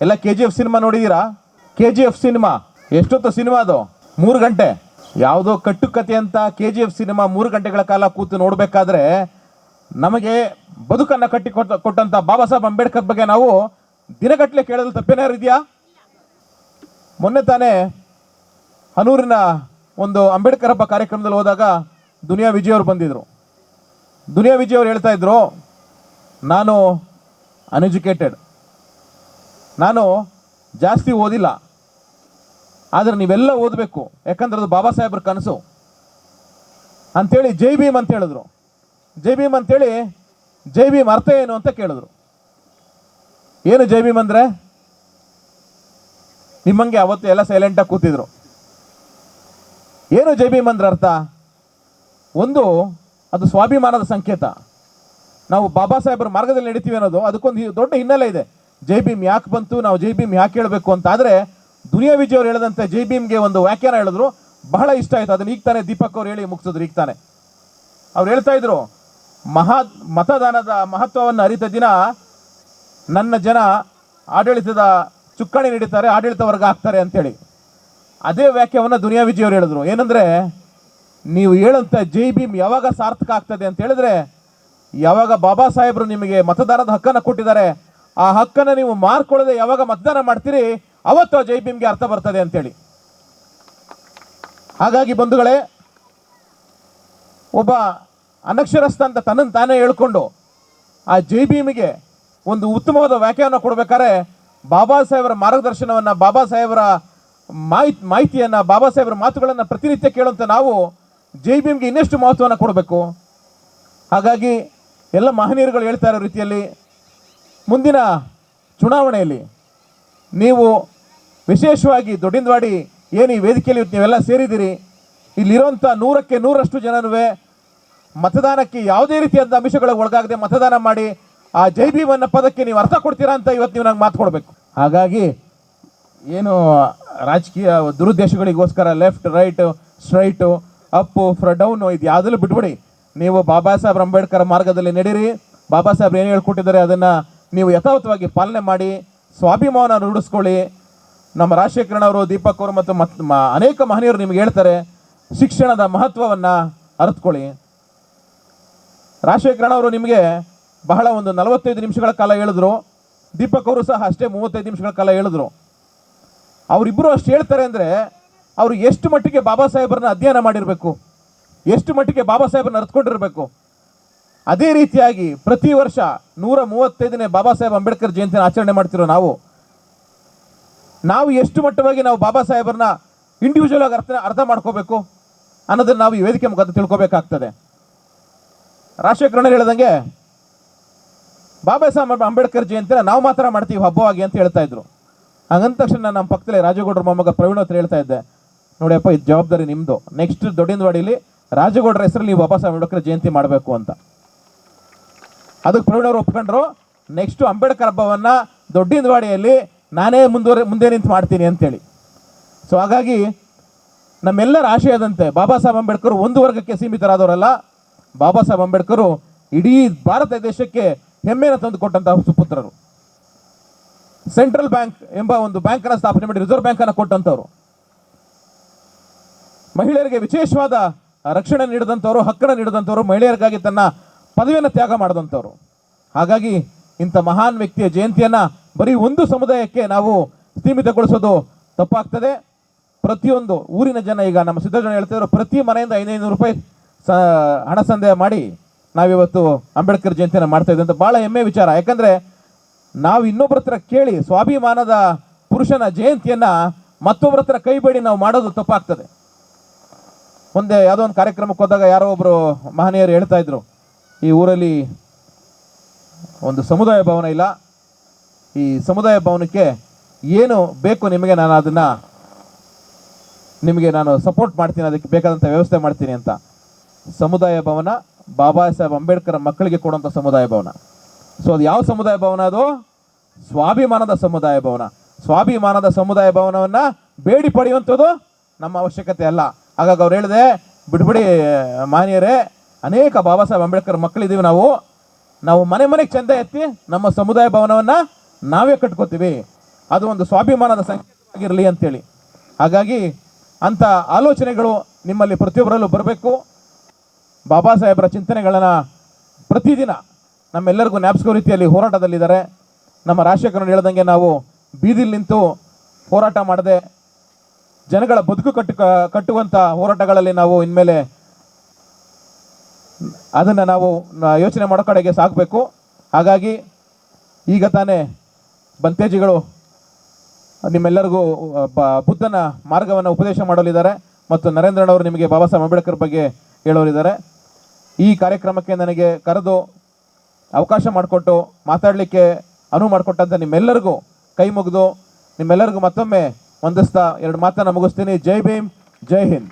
ಎಲ್ಲ KGF cinema ನೋಡಿದ್ದೀರಾ? KGF cinema ಎಷ್ಟೊತ್ತು ಸಿನಿಮಾ ಅದು? 3 ಗಂಟೆ. ಯಾವುದೋ ಕಟ್ಟುಕತೆ ಅಂತ KGF ಸಿನಿಮಾ 3 ಗಂಟೆಗಳ ಕಾಲ ಕೂತು ನೋಡಬೇಕಾದ್ರೆ ನಮಗೆ ಬದುಕನ್ನು ಕೊಟ್ಟಂತ ಬಾಬಾ ಸಾಹೇಬ್ ಅಂಬೇಡ್ಕರ್ ಬಗ್ಗೆ ನಾವು ದಿನಗಟ್ಟಲೆ ಕೇಳಲು ತಪ್ಪೇನಾರು ಇದೆಯಾ? ಮೊನ್ನೆ ತಾನೇ ಹನೂರಿನ ಒಂದು ಅಂಬೇಡ್ಕರ್ ಹಬ್ಬ ಕಾರ್ಯಕ್ರಮದಲ್ಲಿ ಹೋದಾಗ ದುನಿಯಾ ವಿಜಯ್ ಅವರು ಬಂದಿದ್ರು. ದುನಿಯಾ ವಿಜಯ್ ಅವರು ಹೇಳ್ತಾ ಇದ್ರು, ನಾನು ಅನ್ಎಜುಕೇಟೆಡ್, ನಾನು ಜಾಸ್ತಿ ಓದಿಲ್ಲ, ಆದರೆ ನೀವೆಲ್ಲ ಓದಬೇಕು, ಯಾಕಂದ್ರೆ ಅದು ಬಾಬಾ ಸಾಹೇಬ್ರ ಕನಸು ಅಂಥೇಳಿ ಜೈ ಭೀಮ್ ಅಂತ ಹೇಳಿದ್ರು. ಜೈ ಭೀಮ್ ಅಂತೇಳಿ ಜೈ ಭೀಮ್ ಅರ್ಥ ಏನು ಅಂತ ಕೇಳಿದ್ರು. ಏನು ಜೈ ಭೀಮ್ ಅಂದರೆ? ನಿಮ್ಮಂಗೆ ಅವತ್ತು ಎಲ್ಲ ಸೈಲೆಂಟಾಗಿ ಕೂತಿದ್ರು. ಏನು ಜೈ ಭೀಮ್ ಅಂದ್ರೆ ಅರ್ಥ? ಒಂದು, ಅದು ಸ್ವಾಭಿಮಾನದ ಸಂಕೇತ. ನಾವು ಬಾಬಾ ಸಾಹೇಬ್ರ ಮಾರ್ಗದಲ್ಲಿ ನಡೀತೀವಿ ಅನ್ನೋದು ಅದಕ್ಕೊಂದು ದೊಡ್ಡ ಹಿನ್ನೆಲೆ ಇದೆ. ಜೈ ಭೀಮ್ ಯಾಕೆ ಬಂತು, ನಾವು ಜೈ ಭೀಮ್ ಯಾಕೆ ಹೇಳಬೇಕು ಅಂತ. ಆದರೆ ದುನಿಯಾ ವಿಜಯ್ ಅವರು ಹೇಳದಂತೆ ಜೈ ಭೀಮ್ಗೆ ಒಂದು ವ್ಯಾಖ್ಯಾನ ಹೇಳಿದ್ರು, ಬಹಳ ಇಷ್ಟ ಆಯಿತು. ಅದನ್ನು ಈಗ ತಾನೇ ದೀಪಕ್ ಅವ್ರು ಹೇಳಿ ಮುಗಿಸಿದ್ರು. ಈಗ ತಾನೆ ಅವ್ರು ಹೇಳ್ತಾ ಇದ್ರು, ಮತದಾನದ ಮಹತ್ವವನ್ನು ಅರಿತ ದಿನ ನನ್ನ ಜನ ಆಡಳಿತದ ಚುಕ್ಕಾಣಿ ನೀಡುತ್ತಾರೆ, ಆಡಳಿತ ವರ್ಗ ಆಗ್ತಾರೆ ಅಂತೇಳಿ. ಅದೇ ವ್ಯಾಖ್ಯಾನವನ್ನು ದುನಿಯಾ ವಿಜಯ್ ಅವರು ಹೇಳಿದ್ರು. ಏನಂದರೆ, ನೀವು ಹೇಳಂತ ಜೈ ಭೀಮ್ ಯಾವಾಗ ಸಾರ್ಥಕ ಆಗ್ತದೆ ಅಂತ ಹೇಳಿದ್ರೆ, ಯಾವಾಗ ಬಾಬಾ ಸಾಹೇಬರು ನಿಮಗೆ ಮತದಾನದ ಹಕ್ಕನ್ನು ಕೊಟ್ಟಿದ್ದಾರೆ, ಆ ಹಕ್ಕನ್ನು ನೀವು ಮಾರ್ಕೊಳ್ಳದೆ ಯಾವಾಗ ಮತದಾನ ಮಾಡ್ತೀರಿ, ಅವತ್ತು ಜೈ ಭೀಮ್ಗೆ ಅರ್ಥ ಬರ್ತದೆ ಅಂತೇಳಿ. ಹಾಗಾಗಿ ಬಂಧುಗಳೇ, ಒಬ್ಬ ಅನಕ್ಷರಸ್ಥ ಅಂತ ತನ್ನನ್ನು ತಾನೇ ಹೇಳ್ಕೊಂಡು ಆ ಜೈ ಭೀಮಿಗೆ ಒಂದು ಉತ್ತಮವಾದ ವ್ಯಾಖ್ಯಾನ ಕೊಡಬೇಕಾದ್ರೆ ಬಾಬಾ ಸಾಹೇಬರ ಮಾರ್ಗದರ್ಶನವನ್ನು, ಬಾಬಾ ಸಾಹೇಬರ ಮಾಹಿತಿಯನ್ನು, ಬಾಬಾ ಸಾಹೇಬರ ಮಾತುಗಳನ್ನು ಪ್ರತಿನಿತ್ಯ ಕೇಳುವಂಥ ನಾವು ಜೈ ಭೀಮ್ಗೆ ಇನ್ನೆಷ್ಟು ಮಹತ್ವವನ್ನು ಕೊಡಬೇಕು. ಹಾಗಾಗಿ ಎಲ್ಲ ಮಹನೀಯರುಗಳು ಹೇಳ್ತಾ ಇರೋ ರೀತಿಯಲ್ಲಿ ಮುಂದಿನ ಚುನಾವಣೆಯಲ್ಲಿ ನೀವು ವಿಶೇಷವಾಗಿ ದೊಡ್ಡಿಂದವಾಡಿ ಏನು ಈ ವೇದಿಕೆಯಲ್ಲಿ ನೀವೆಲ್ಲ ಸೇರಿದ್ದೀರಿ, ಇಲ್ಲಿರುವಂಥ 100ಕ್ಕೆ 100ರಷ್ಟು ಜನನೂ ಮತದಾನಕ್ಕೆ ಯಾವುದೇ ರೀತಿಯಾದ ಅಂಶಗಳಿಗೆ ಒಳಗಾಗದೆ ಮತದಾನ ಮಾಡಿ ಆ ಜೈ ಭೀಮ್ ಅನ್ನೋ ಪದಕ್ಕೆ ನೀವು ಅರ್ಥ ಕೊಡ್ತೀರಾ ಅಂತ ಇವತ್ತು ನೀವು ನಂಗೆ ಮಾತು ಕೊಡಬೇಕು. ಹಾಗಾಗಿ ಏನು ರಾಜಕೀಯ ದುರುದ್ದೇಶಗಳಿಗೋಸ್ಕರ left, right, straight, up, down ಇದು ಯಾವುದಲ್ಲೂ ಬಿಟ್ಬಿಡಿ. ನೀವು ಬಾಬಾ ಸಾಹೇಬ್ ಅಂಬೇಡ್ಕರ್ ಮಾರ್ಗದಲ್ಲಿ ನಡೀರಿ. ಬಾಬಾ ಸಾಹೇಬ್ರು ಏನು ಹೇಳ್ಕೊಟ್ಟಿದ್ದಾರೆ ಅದನ್ನು ನೀವು ಯಥಾವತ್ತವಾಗಿ ಪಾಲನೆ ಮಾಡಿ ಸ್ವಾಭಿಮಾನ ರೂಢಿಸ್ಕೊಳ್ಳಿ. ನಮ್ಮ ರಾಜಶೇಖರಣ ಅವರು, ದೀಪಕ್ ಅವರು ಮತ್ತು ಅನೇಕ ಮಹನೀಯರು ನಿಮ್ಗೆ ಹೇಳ್ತಾರೆ, ಶಿಕ್ಷಣದ ಮಹತ್ವವನ್ನು ಅರಿತುಕೊಳ್ಳಿ. ರಾಜಶೇಖರಣ ಅವರು ನಿಮಗೆ ಬಹಳ ಒಂದು 45 ನಿಮಿಷಗಳ ಕಾಲ ಹೇಳಿದ್ರು. ದೀಪಕ್ ಅವರು ಸಹ ಅಷ್ಟೇ 35 ನಿಮಿಷಗಳ ಕಾಲ ಹೇಳಿದ್ರು. ಅವರಿಬ್ಬರು ಅಷ್ಟು ಹೇಳ್ತಾರೆ ಅಂದರೆ ಅವರು ಎಷ್ಟು ಮಟ್ಟಿಗೆ ಬಾಬಾ ಸಾಹೇಬರನ್ನ ಅಧ್ಯಯನ ಮಾಡಿರಬೇಕು, ಎಷ್ಟು ಮಟ್ಟಿಗೆ ಬಾಬಾ ಸಾಹೇಬರನ್ನ ಅರ್ಥಕೊಂಡಿರಬೇಕು. ಅದೇ ರೀತಿಯಾಗಿ ಪ್ರತಿ ವರ್ಷ 135ನೇ ಬಾಬಾ ಸಾಹೇಬ್ ಅಂಬೇಡ್ಕರ್ ಜಯಂತಿಯನ್ನು ಆಚರಣೆ ಮಾಡ್ತಿರೋ ನಾವು ಎಷ್ಟು ಮಟ್ಟವಾಗಿ ನಾವು ಬಾಬಾ ಸಾಹೇಬರನ್ನ ಇಂಡಿವಿಜುವಲ್ ಆಗಿ ಅರ್ಥ ಮಾಡ್ಕೋಬೇಕು ಅನ್ನೋದನ್ನು ನಾವು ಈ ವೇದಿಕೆ ಮುಖಾಂತರ ತಿಳ್ಕೊಬೇಕಾಗ್ತದೆ. ರಾಜಶೇಖರಣ್ಣ ಹೇಳ್ದಂಗೆ ಬಾಬಾ ಸಾಹೇಬ್ ಅಂಬೇಡ್ಕರ್ ಜಯಂತಿನ ನಾವು ಮಾತ್ರ ಮಾಡ್ತೀವಿ ಹಬ್ಬವಾಗಿ ಅಂತ ಹೇಳ್ತಾ ಇದ್ರು. ಹಂಗಂದ ತಕ್ಷಣ ನಮ್ಮ ಪಕ್ಕದಲ್ಲಿ ರಾಜಗೌಡರ ಮೊಮ್ಮಗ ಪ್ರವೀಣ್ ಹತ್ರ ಹೇಳ್ತಾ ಇದ್ದೆ, ನೋಡಿಯಪ್ಪ ಇದು ಜವಾಬ್ದಾರಿ ನಿಮ್ಮದು, ನೆಕ್ಸ್ಟ್ ದೊಡ್ಡಿಂದವಾಡಿಲಿ ರಾಜಗೌಡರ ಹೆಸರಲ್ಲಿ ನೀವು ಬಾಬಾ ಸಾಹೇಬ್ ಅಂಬೇಡ್ಕರ್ ಜಯಂತಿ ಮಾಡಬೇಕು ಅಂತ. ಅದಕ್ಕೆ ಪ್ರವೀಣ್ ಅವರು ಒಪ್ಕೊಂಡ್ರು. ನೆಕ್ಸ್ಟು ಅಂಬೇಡ್ಕರ್ ಹಬ್ಬವನ್ನು ದೊಡ್ಡಿಂದವಾಡಿಯಲ್ಲಿ ನಾನೇ ಮುಂದೆ ನಿಂತು ಮಾಡ್ತೀನಿ ಅಂತೇಳಿ. ಸೊ ಹಾಗಾಗಿ ನಮ್ಮೆಲ್ಲರ ಆಶಯದಂತೆ ಬಾಬಾ ಸಾಹೇಬ್ ಅಂಬೇಡ್ಕರ್ ಒಂದು ವರ್ಗಕ್ಕೆ ಸೀಮಿತರಾದವರಲ್ಲ. ಬಾಬಾ ಸಾಹೇಬ್ ಅಂಬೇಡ್ಕರು ಇಡೀ ಭಾರತ ದೇಶಕ್ಕೆ ಹೆಮ್ಮೆಯನ್ನು ತಂದು ಕೊಟ್ಟಂತಹ ಸುಪುತ್ರರು. ಸೆಂಟ್ರಲ್ ಬ್ಯಾಂಕ್ ಎಂಬ ಒಂದು ಬ್ಯಾಂಕನ್ನು ಸ್ಥಾಪನೆ ಮಾಡಿ ರಿಸರ್ವ್ ಬ್ಯಾಂಕನ್ನು ಕೊಟ್ಟಂಥವ್ರು. ಮಹಿಳೆಯರಿಗೆ ವಿಶೇಷವಾದ ರಕ್ಷಣೆ ನೀಡಿದಂಥವ್ರು, ಹಕ್ಕನ್ನು ನೀಡಿದಂಥವ್ರು, ಮಹಿಳೆಯರಿಗಾಗಿ ತನ್ನ ಪದವಿಯನ್ನು ತ್ಯಾಗ ಮಾಡಿದಂಥವ್ರು. ಹಾಗಾಗಿ ಇಂಥ ಮಹಾನ್ ವ್ಯಕ್ತಿಯ ಜಯಂತಿಯನ್ನು ಬರೀ ಒಂದು ಸಮುದಾಯಕ್ಕೆ ನಾವು ಸೀಮಿತಗೊಳಿಸೋದು ತಪ್ಪಾಗ್ತದೆ. ಪ್ರತಿಯೊಂದು ಊರಿನ ಜನ, ಈಗ ನಮ್ಮ ಸಿದ್ದರಾಜಣ್ಣ ಹೇಳ್ತಿದ್ರು, ಪ್ರತಿ ಮನೆಯಿಂದ 500 ರೂಪಾಯಿ ಹಣ ಸಂದಾಯ ಮಾಡಿ ನಾವಿವತ್ತು ಅಂಬೇಡ್ಕರ್ ಜಯಂತಿಯನ್ನು ಮಾಡ್ತಾ ಇದ್ದೀವಿ ಅಂತ ಭಾಳ ಹೆಮ್ಮೆ ವಿಚಾರ. ಯಾಕಂದರೆ ನಾವು ಇನ್ನೊಬ್ಬರ ಹತ್ರ ಕೇಳಿ ಸ್ವಾಭಿಮಾನದ ಪುರುಷನ ಜಯಂತಿಯನ್ನು ಮತ್ತೊಬ್ಬರ ಹತ್ರ ಕೈಬೇಡಿ ನಾವು ಮಾಡೋದು ತಪ್ಪಾಗ್ತದೆ. ಮುಂದೆ ಯಾವುದೋ ಒಂದು ಕಾರ್ಯಕ್ರಮಕ್ಕೆ ಹೋದಾಗ ಯಾರೋ ಒಬ್ಬರು ಮಹನೀಯರು ಹೇಳ್ತಾ ಇದ್ರು, ಈ ಊರಲ್ಲಿ ಒಂದು ಸಮುದಾಯ ಭವನ ಇಲ್ಲ, ಈ ಸಮುದಾಯ ಭವನಕ್ಕೆ ಏನು ಬೇಕು ನಿಮಗೆ ನಾನು ಸಪೋರ್ಟ್ ಮಾಡ್ತೀನಿ, ಅದಕ್ಕೆ ಬೇಕಾದಂಥ ವ್ಯವಸ್ಥೆ ಮಾಡ್ತೀನಿ ಅಂತ. ಸಮುದಾಯ ಭವನ ಬಾಬಾ ಸಾಹೇಬ್ ಅಂಬೇಡ್ಕರ್ ಮಕ್ಕಳಿಗೆ ಕೊಡುವಂಥ ಸಮುದಾಯ ಭವನ. ಸೊ ಅದು ಯಾವ ಸಮುದಾಯ ಭವನ? ಅದು ಸ್ವಾಭಿಮಾನದ ಸಮುದಾಯ ಭವನ. ಸ್ವಾಭಿಮಾನದ ಸಮುದಾಯ ಭವನವನ್ನು ಬೇಡಿ ಪಡೆಯುವಂಥದ್ದು ನಮ್ಮ ಅವಶ್ಯಕತೆ ಅಲ್ಲ. ಹಾಗಾಗಿ ಅವ್ರು ಹೇಳಿದೆ, ಬಿಡ್ಬಿಡಿ ಮಾನ್ಯರೇ, ಅನೇಕ ಬಾಬಾ ಸಾಹೇಬ್ ಅಂಬೇಡ್ಕರ್ ಮಕ್ಕಳಿದ್ದೀವಿ, ನಾವು ಮನೆಗೆ ಚಂದ ಎತ್ತಿ ನಮ್ಮ ಸಮುದಾಯ ಭವನವನ್ನು ನಾವೇ ಕಟ್ಕೋತೀವಿ. ಅದು ಒಂದು ಸ್ವಾಭಿಮಾನದ ಸಂಕೇತವಾಗಿರಲಿ ಅಂತೇಳಿ. ಹಾಗಾಗಿ ಅಂಥ ಆಲೋಚನೆಗಳು ನಿಮ್ಮಲ್ಲಿ ಪ್ರತಿಯೊಬ್ಬರಲ್ಲೂ ಬರಬೇಕು. ಬಾಬಾ ಸಾಹೇಬರ ಚಿಂತನೆಗಳನ್ನು ಪ್ರತಿದಿನ ನಮ್ಮೆಲ್ಲರಿಗೂ ಜ್ಞಾಪಿಸೋ ರೀತಿಯಲ್ಲಿ ಹೋರಾಟದಲ್ಲಿದ್ದಾರೆ. ನಮ್ಮ ರಾಜಶೇಖರನ್ ಹೇಳ್ದಂಗೆ ನಾವು ಬೀದಿಲಿ ನಿಂತು ಹೋರಾಟ ಮಾಡದೆ ಜನಗಳ ಬದುಕು ಕಟ್ಟುವಂಥ ಹೋರಾಟಗಳಲ್ಲಿ ನಾವು ಇನ್ಮೇಲೆ ಅದನ್ನು ನಾವು ಯೋಚನೆ ಮಾಡೋ ಕಡೆಗೆ ಸಾಗಬೇಕು. ಹಾಗಾಗಿ ಈಗ ತಾನೇ ಬಂತೇಜಿಗಳು ನಿಮ್ಮೆಲ್ಲರಿಗೂ ಬುದ್ಧನ ಮಾರ್ಗವನ್ನು ಉಪದೇಶ ಮಾಡಲಿದ್ದಾರೆ ಮತ್ತು ನರೇಂದ್ರನವರು ನಿಮಗೆ ಬಾಬಾ ಸಾಹೇಬ್ ಅಂಬೇಡ್ಕರ್ ಬಗ್ಗೆ ಹೇಳೋರಿದ್ದಾರೆ. ಈ ಕಾರ್ಯಕ್ರಮಕ್ಕೆ ನನಗೆ ಕರೆದು ಅವಕಾಶ ಮಾಡಿಕೊಟ್ಟು ಮಾತಾಡಲಿಕ್ಕೆ ಅನುವು ಮಾಡಿಕೊಟ್ಟಂಥ ನಿಮ್ಮೆಲ್ಲರಿಗೂ ಕೈ ಮುಗಿದು ನಿಮ್ಮೆಲ್ಲರಿಗೂ ಮತ್ತೊಮ್ಮೆ ವಂದಿಸ್ತಾ ಎರಡು ಮಾತನ್ನು ಮುಗಿಸ್ತೀನಿ. ಜೈ ಭೀಮ್, ಜೈ ಹಿಂದ್.